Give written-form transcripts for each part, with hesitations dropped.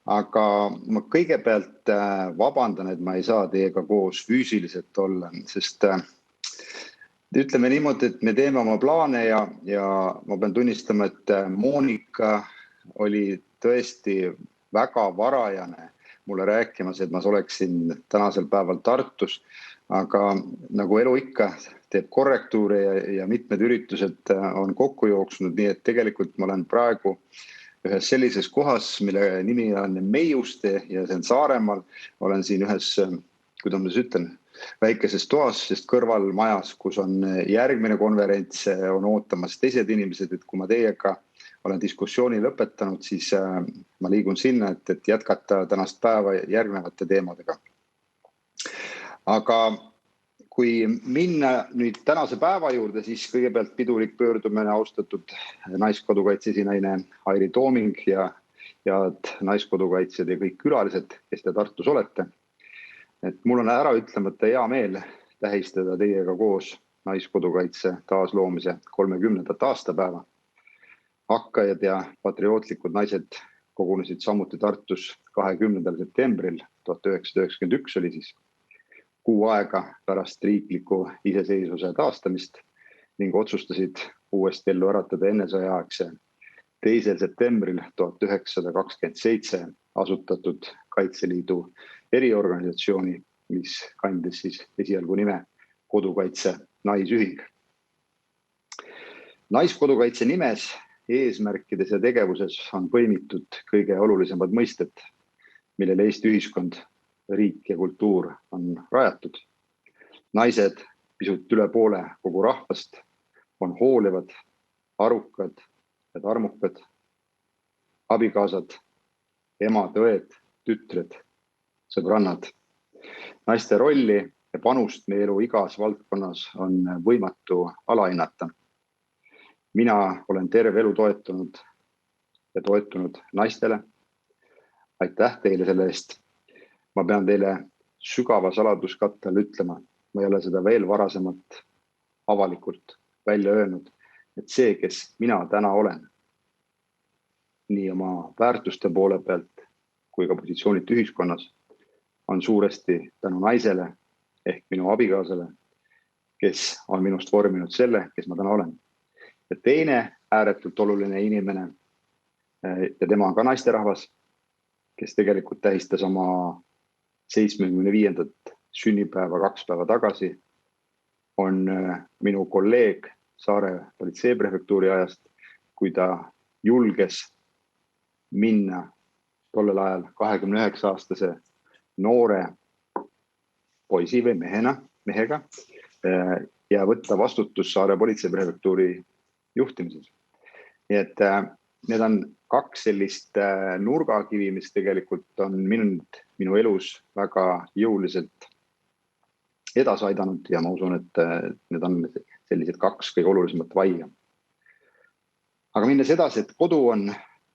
Aga ma kõigepealt vabandan, et ma ei saa teiega koos füüsiliselt olla, sest ütleme niimoodi, et me teeme oma plaane ja ma pean tunnistama, et Monika oli tõesti väga varajane mulle rääkimas, et ma oleksin tänasel päeval Tartus, aga nagu elu ikka teeb korrektuure ja mitmed üritused on kokku jooksnud, nii et tegelikult ma olen praegu ühes sellises kohas, mille nimi on Meiuste ja see on Saaremaal. Olen siin ühes, kuidas ma ütlen, väikeses toas, sest kõrval majas, kus on järgmine konverents, on ootamas teised inimesed, et kui ma teiega olen diskussiooni lõpetanud, siis ma liigun sinna, et jätkata tänast päeva järgnevate teemadega. Aga kui minna nüüd tänase päeva juurde, siis kõigepealt pidulik pöördumine austatud Naiskodukaitse esinaine Airi Tooming ja Naiskodukaitsjad ja kõik külalised, kes te Tartus olete. Et mul on ära ütlemata hea meel tähistada teiega koos Naiskodukaitse taasloomise 30. aastapäeva. Hakkajad ja patriootlikud naised kogunesid samuti Tartus 20. septembril 1991 oli siis kuu aega pärast riikliku iseseisvuse taastamist ning otsustasid uuesti ellu äratada ennesõjaaegse 2. septembril 1927 asutatud Kaitseliidu eriorganisatsiooni, mis kandis siis esialgu nime Kodukaitse Naisühing. Naiskodukaitse nimes, eesmärkides ja tegevuses on põimitud kõige olulisemad mõisted, millele Eesti ühiskond, riik ja kultuur on rajatud. Naised, pisut üle poole kogu rahvast, on hoolivad, arukad ja armukad, abikaasad, emad, õed, tütred, sõbrannad. Naiste rolli ja panust meie elu igas valdkonnas on võimatu alahinnata. Mina olen terve elu toetunud naistele. Aitäh teile selle eest. Ma pean teile sügava saladuskattel ütlema, ma ei ole seda veel varasemalt avalikult välja öelnud, et see, kes mina täna olen, nii oma väärtuste poole pealt kui ka positsioonid ühiskonnas, on suuresti tänu naisele ehk minu abikaasale, kes on minust vorminud selle, kes ma täna olen. Ja teine ääretult oluline inimene, ja tema on ka naisterahvas, kes tegelikult tähistas oma 75. sünnipäeva 2 päeva tagasi, on minu kolleeg Saare politseiprefektuuri ajast, kui ta julges minna tollel ajal 29-aastase noore poisi või mehega ja võtta vastutus Saare politseiprefektuuri juhtimises. Nii et need on 2 sellist nurgakivi, mis tegelikult on minu elus väga jõuliselt edasi aidanud ja ma usun, et need on sellised 2 kõige olulisemat vaia. Aga minnes edasi, et kodu on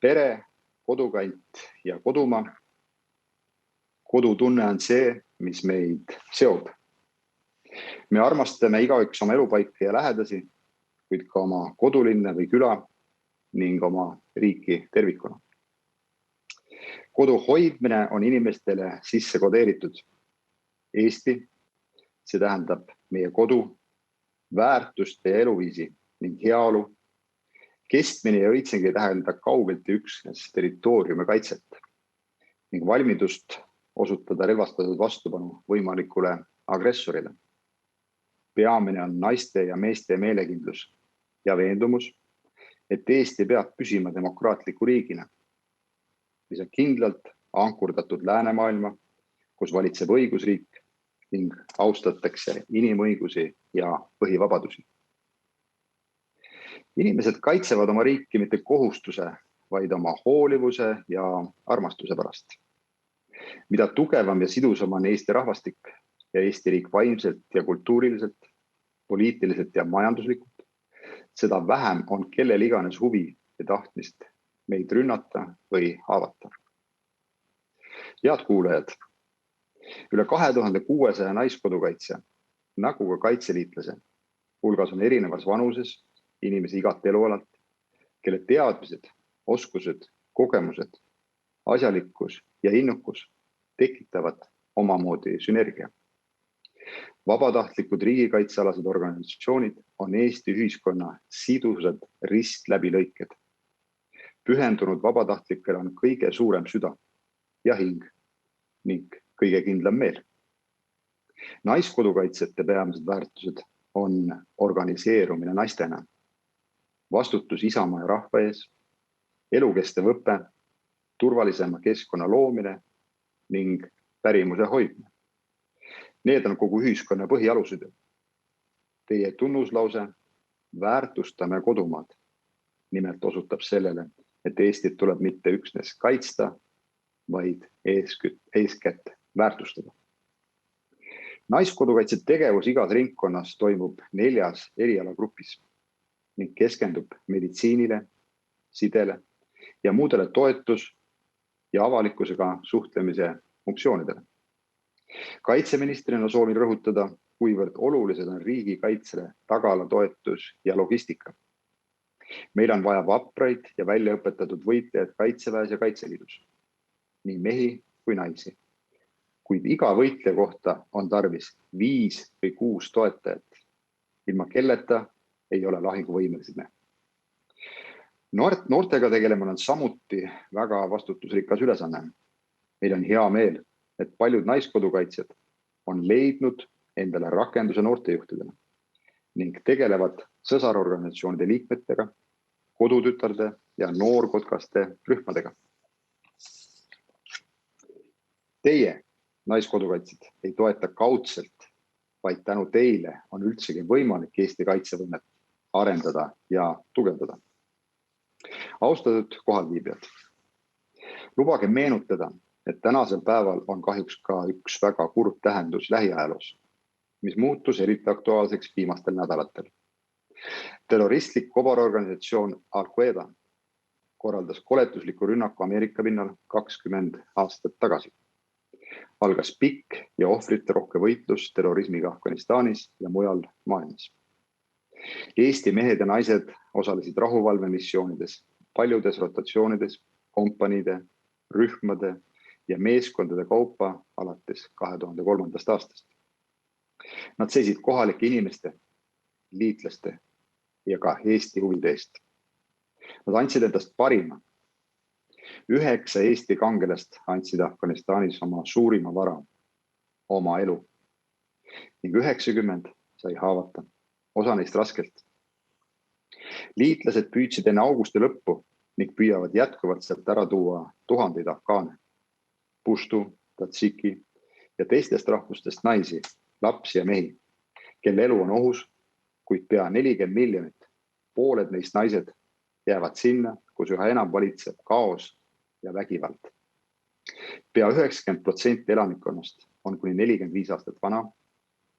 pere, kodukant ja kodumaa. Kodutunne on see, mis meid seob. Me armastame igaüks oma elupaika ja lähedasi, kuid ka oma kodulinna või küla ning oma riiki tervikuna. Kodu hoidmine on inimestele sisse kodeeritud. Eesti, see tähendab meie kodu, väärtuste ja eluviisi ning heaolu. Kestmine ja õitseng ei tähenda kaugelt ja üksnes territooriumi kaitset ning valmidust osutada relvastatud vastupanu võimalikule agressorile. Peamine on naiste ja meeste meelekindlus ja veendumus, et Eesti peab püsima demokraatliku riigina, mis on kindlalt ankurdatud läänemaailma, kus valitseb õigusriik ning austatakse inimõigusi ja põhivabadusi. Inimesed kaitsevad oma riiki mitte kohustuse, vaid oma hoolivuse ja armastuse pärast. Mida tugevam ja sidusam on Eesti rahvastik ja Eesti riik vaimselt ja kultuuriliselt, poliitiliselt ja majanduslikult, seda vähem on kellel iganes huvi ja tahtmist meid rünnata või haavata. Head kuulajad, üle 2600 naiskodukaitse, nagu ka kaitseliitlase hulgas on erinevas vanuses inimesi igat elualalt, kelle teadmised, oskused, kogemused asjalikkus ja innukus tekitavad omamoodi sünergia. Vabatahtlikud riigikaitsealased organisatsioonid on Eesti ühiskonna sidusad ristläbilõiked. Pühendunud vabatahtlikel on kõige suurem süda ja hing ning kõige kindlam meel. Naiskodukaitsjate peamised väärtused on organiseerumine naistena, vastutus isamaa ja rahva ees, elukestev õpe, turvalisema keskkonna loomine ning pärimuse hoidmine. Need on kogu ühiskonna põhialused. Teie tunnuslause väärtustame kodumaad nimelt osutab sellele, et Eestit tuleb mitte üksnes kaitsta, vaid eeskätt väärtustada. Naiskodukaitse tegevus igas ringkonnas toimub 4 erialagrupis ning keskendub meditsiinile, sidele ja muudele toetus- ja avalikkusega suhtlemise funktsioonidele. Kaitseministrina soovin rõhutada, kuivõrd olulised on riigikaitsele tagala toetus ja logistika. Meil on vaja vapraid ja väljaõpetatud võitlejaid Kaitseväes ja Kaitseliidus, nii mehi kui naisi. Kuid iga võitleja kohta on tarvis 5 või 6 toetajat, ilma kelleta ei ole lahinguvõimelised. Noortega tegelemine on samuti väga vastutusrikas ülesanne. Meil on hea meel, et paljud naiskodukaitsjad on leidnud endale rakenduse noortejuhtidena ning tegelevad sõsarorganisatsioonide liikmetega, kodutütarde ja noorkotkaste rühmadega. Teie, naiskodukaitsjad, ei toeta kaudselt, vaid tänu teile on üldsegi võimalik Eesti kaitsevõimet arendada ja tugevdada. Austatud kohalviibijad, lubage meenutada, et tänasel päeval on kahjuks ka üks väga kurb tähendus lähiajaloos, mis muutus eriti aktuaalseks viimastel nädalatel. Terroristlik kobarorganisatsioon Al-Qaeda korraldas koletusliku rünnaku Ameerika pinnal 20 aastat tagasi. Algas pikk ja ohvrite rohke võitlus terrorismiga Afganistanis ja mujal maailmas. Eesti mehed ja naised osalesid rahuvalvemissioonides, paljudes rotatsioonides, kompaniide, rühmade ja meeskondade kaupa alates 2003. aastast. Nad seisid kohalike inimeste, liitlaste ja ka Eesti huvide eest. Nad andsid endast parima. 9 Eesti kangelast andsid Afganistanis oma suurima vara, oma elu. Ning 90 sai haavata, osa neist raskelt. Liitlased püüdsid enne augusti lõppu ning püüavad jätkuvalt sealt ära tuua tuhandeid afgaane, puštu, tatsiki ja teistest rahvustest naisi, lapsi ja mehi, kelle elu on ohus, kuid pea 40 miljonit, pooled neist naised jäävad sinna, kus üha enam valitseb kaos ja vägivald. Pea 90% elanikkonnast on kuni 45 aastat vana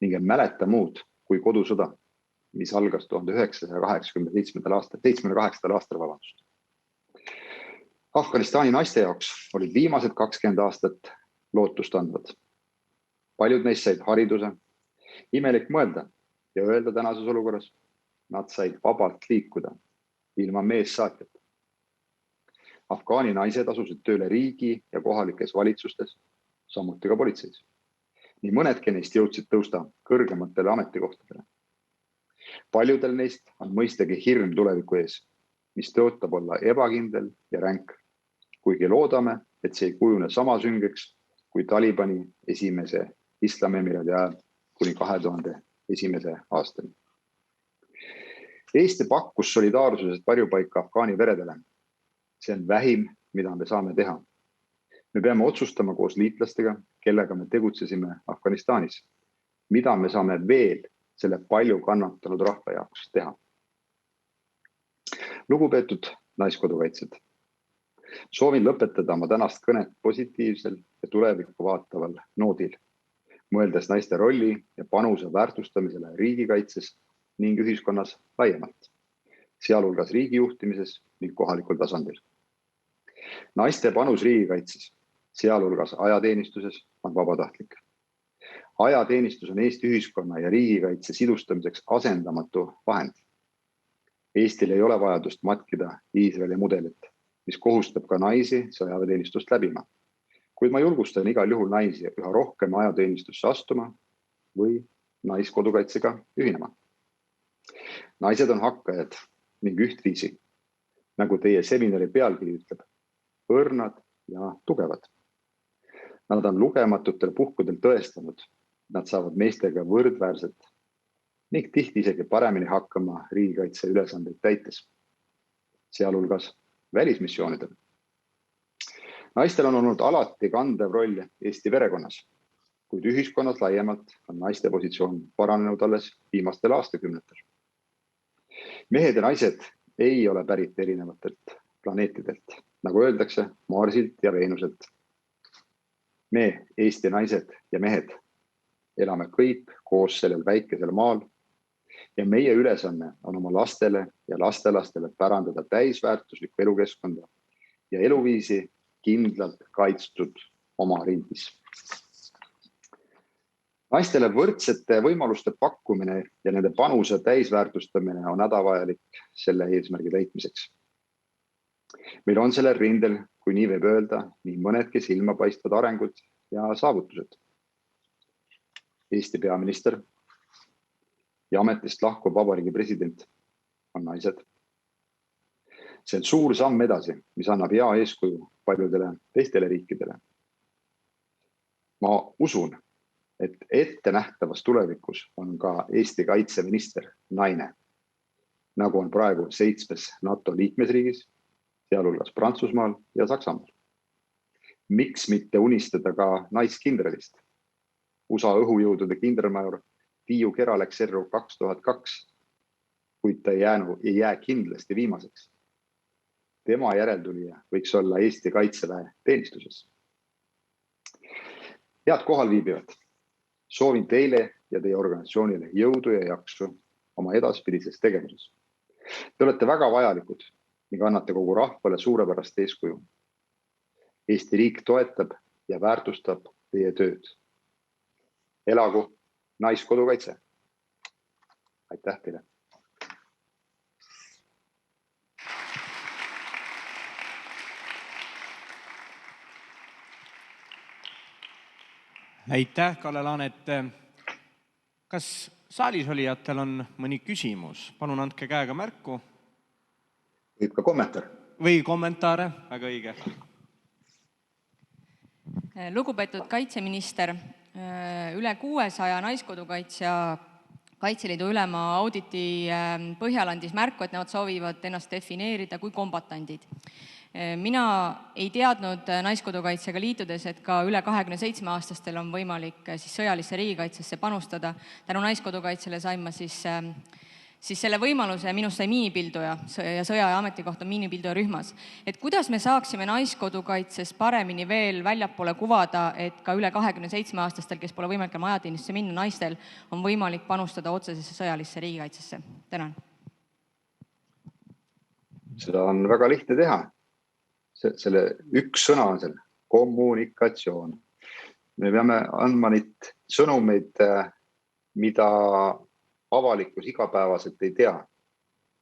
ning ei mäleta muud kui kodusõda, mis algas 1978. aastal. Afganistani naiste jaoks olid viimased 20 aastat lootust andvad. Paljud neist said hariduse, imelik mõelda ja öelda tänases olukorras, nad said vabalt liikuda ilma meessaatjata. Afgaani naised asusid tööle riigi ja kohalikes valitsustes, samuti ka politseis. Nii mõnedki neist jõudsid tõusta kõrgematele ametikohtadele. Paljudel neist on mõistagi hirm tuleviku ees, mis tõotab olla ebakindel ja ränk, kuigi loodame, et see ei kujune sama süngeks kui Talibani esimese Islamiemiradi ajal kuni 2001. aastani. Eesti pakkus solidaarsusest varjupaika Afgaani veredele. See on vähim, mida me saame teha. Me peame otsustama koos liitlastega, kellega me tegutsesime Afganistanis, mida me saame veel selle palju kannatanud rahva jaoks teha. Lugupeetud naiskodukaitsjad, soovin lõpetada oma tänast kõnet positiivsel ja tulevikku vaataval noodil, mõeldes naiste rolli ja panuse väärtustamisele riigikaitses ning ühiskonnas laiemalt, sealhulgas riigijuhtimises ning kohalikul tasandil. Naiste panus riigikaitses, sealhulgas ajateenistuses, on vabatahtlik. Ajateenistus on Eesti ühiskonna ja riigikaitse sidustamiseks asendamatu vahend. Eestil ei ole vajadust matkida Iisraeli mudelit, mis kohustab ka naisi sõjaväeteenistust läbima. Kuid ma julgustan igal juhul naisi üha rohkem ajateenistusse astuma või naiskodukaitsega ühinema. Naised on hakkajad ning ühtviisi, nagu teie seminari pealkiri ütleb, õrnad ja tugevad. Nad on lugematutel puhkudel tõestanud, nad saavad meestega võrdväärselt ning tihti isegi paremini hakkama riigikaitse ülesandeid täites, sealhulgas välismissioonidel. Naistel on olnud alati kandev roll Eesti perekonnas, kuid ühiskonnas laiemalt on naiste positsioon paranenud alles viimastel aastakümnetel. Mehed ja naised ei ole pärit erinevatelt planeetidelt, nagu öeldakse, Marsilt ja Veenuselt. Me, Eesti naised ja mehed, elame kõik koos sellel väikesel maal ja meie ülesanne on oma lastele ja lastelastele pärandada täisväärtuslikku elukeskkonda ja eluviisi kindlalt kaitstud oma riigis. Naistele võrdsete võimaluste pakkumine ja nende panuse täisväärtustamine on hädavajalik selle eesmärgi täitmiseks. Meil on sellel rindel, kui nii võib öelda, nii mõnedki silmapaistvad arengud ja saavutused. Eesti peaminister ja ametist lahkuv vabariigi president on naised. See on suur samm edasi, mis annab hea eeskuju paljudele teistele riikidele. Ma usun, et ettenähtavas tulevikus on ka Eesti kaitseminister naine, nagu on praegu 7 NATO liikmesriigis, sealhulgas Prantsusmaal ja Saksamaal. Miks mitte unistada ka naiskindralist? USA õhujõudude kindralmajor Tiiu Kera läks erru 2002, kuid ta ei jää kindlasti viimaseks. Tema järeltulija võiks olla Eesti kaitseväe teenistuses. Head kohalviibijad, soovin teile ja teie organisatsioonile jõudu ja jaksu oma edaspidises tegevuses. Te olete väga vajalikud ning annate kogu rahvale suurepärast eeskuju. Eesti riik toetab ja väärtustab teie tööd. Elagu naiskodukaitse. Aitäh teile. Aitäh, Kalle Laanet. Kas saalis olijatel on mõni küsimus? Palun andke käega märku. Võib ka kommentaar. Või kommentaare, väga õige. Lugupeetud kaitseminister, üle 600 naiskodukaitsja Kaitseliidu ülema auditi põhjal andis märku, et nad soovivad ennast defineerida kui kombatandid. Mina ei teadnud naiskodukaitsega liitudes, et ka üle 27-aastastel on võimalik sõjalisse riigikaitsesse panustada. Tänu naiskodukaitsele sain ma siis selle võimaluse, minust sai miinipilduja ja sõjaaja ametikoht on miinipilduja rühmas. Et kuidas me saaksime naiskodukaitses paremini veel väljapoole kuvada, et ka üle 27-aastastel, kes pole võimalik ajateenistusse minna, naistel on võimalik panustada otsesesse sõjalisse riigikaitsesse? Tänan. Seda on väga lihtne teha. Selle üks sõna on seal kommunikatsioon. Me peame andma neid sõnumeid, mida avalikkus igapäevaselt ei tea,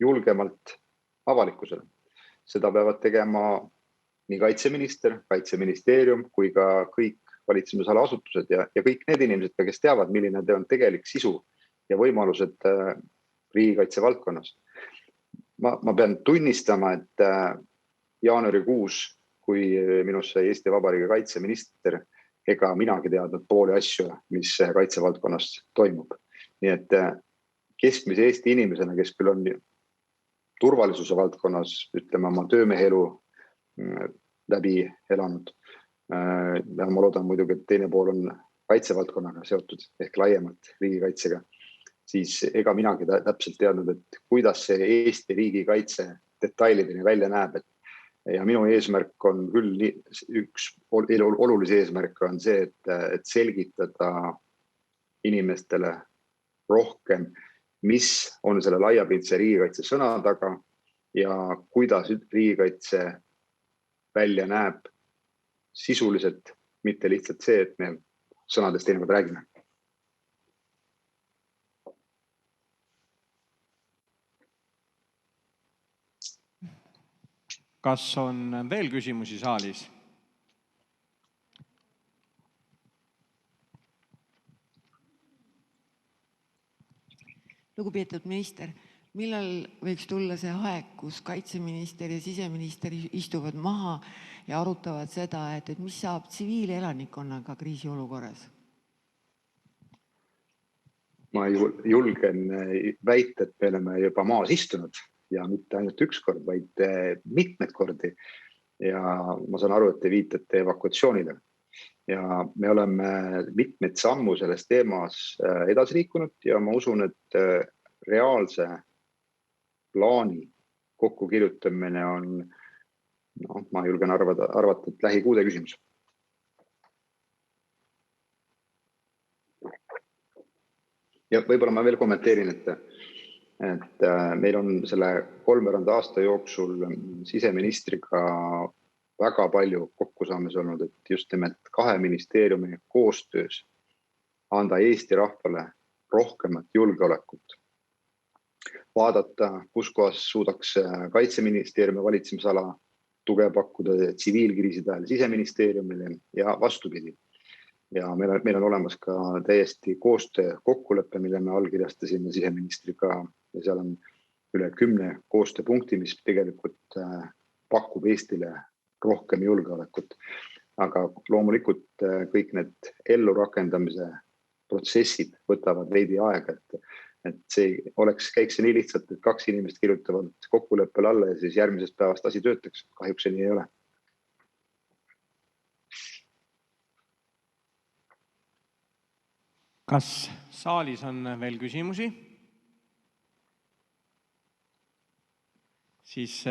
julgemalt avalikkusele. Seda peavad tegema nii kaitseminister, kaitseministeerium kui ka kõik valitsemisala asutused ja kõik need inimesed, kes teavad, milline on tegelik sisu ja võimalused riigikaitse valdkonnas. Ma pean tunnistama, et jaanuarikuus, kui minust sai Eesti Vabariigi kaitseminister, ega minagi teadnud pooli asju, mis kaitsevaldkonnas toimub. Nii et keskmise Eesti inimesena, kes küll on turvalisuse valdkonnas, ütleme oma töömehe elu läbi elanud. Ja ma loodan muidugi, et teine pool on kaitsevaldkonnaga seotud ehk laiemalt riigikaitsega. Siis ega minagi täpselt teadnud, et kuidas see Eesti riigikaitse detailideni välja näeb. Ja minu eesmärk on küll, üks olulisi eesmärke on see, et selgitada inimestele rohkem, mis on selle laiapindse riigikaitse sõna taga ja kuidas riigikaitse välja näeb sisuliselt, mitte lihtsalt see, et me sõnadest teinekord räägime. Kas on veel küsimusi saalis? Lugupeetud minister, millal võiks tulla see aeg, kus kaitseminister ja siseminister istuvad maha ja arutavad seda, et mis saab tsiviilelanikkonnaga kriisiolukorras? Ma julgen väita, et me oleme juba maas istunud ja mitte ainult üks kord, vaid mitmed kordi. Ja ma saan aru, et te viitate evakuatsioonile. Ja me oleme mitmed sammu selles teemas edasi liikunud ja ma usun, et reaalse plaani kokkukirjutamine on, ma julgen arvata, et lähikuude küsimus. Ja võib-olla ma veel kommenteerin, et meil on selle 3 aasta jooksul siseministriga väga palju kokkusaamise olnud, et just nimelt 2 ministeeriumi koostöös anda Eesti rahvale rohkemat julgeolekut. Vaadata, kus kohas suudaks kaitseministeeriumi valitsemisala tuge pakkuda tsiviilkriiside ajal siseministeeriumile ja vastupidi. Ja meil on olemas ka täiesti koostöö kokkulepe, mille me allkirjastasime siseministriga ja seal on üle 10 koostööpunkti, mis tegelikult pakub Eestile rohkem julgeolekut. Aga loomulikult kõik need ellurakendamise protsessid võtavad veidi aega, et see käiks nii lihtsalt, et 2 inimest kirjutavad kokkuleppele alla ja siis järgmisest päevast asi töötaks. Kahjuks see nii ei ole. Kas saalis on veel küsimusi? Siis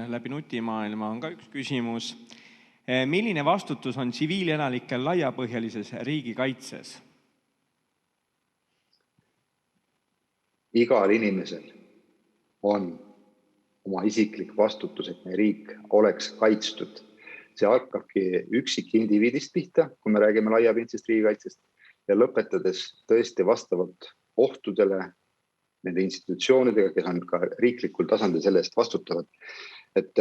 läbi nutimaailma on ka üks küsimus. Milline vastutus on tsiviilelanikel laiapõhjalises riigikaitses? Igal inimesel on oma isiklik vastutus, et meie riik oleks kaitstud. See hakkabki üksikindiviidist pihta, kui me räägime laiapindsest riigikaitsest. Ja lõpetades tõesti vastavalt ohtudele, nende institutsioonidega, kes on ka riiklikul tasandil selle eest vastutavad. Et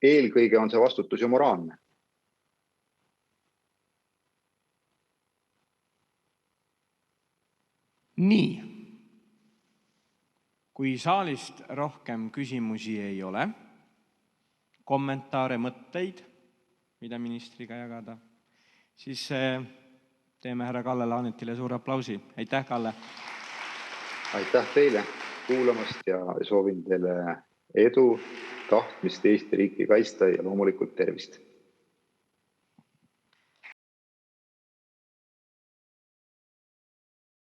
eelkõige on see vastutus ju moraalne. Nii. Kui saalist rohkem küsimusi ei ole, kommentaare, mõtteid, mida ministriga jagada, siis teeme härra Kalle Laanetile suure aplausi. Aitäh, Kalle! Aitäh teile kuulamast ja soovin teile edu, tahtmist Eesti riiki kaitsta ja loomulikult tervist.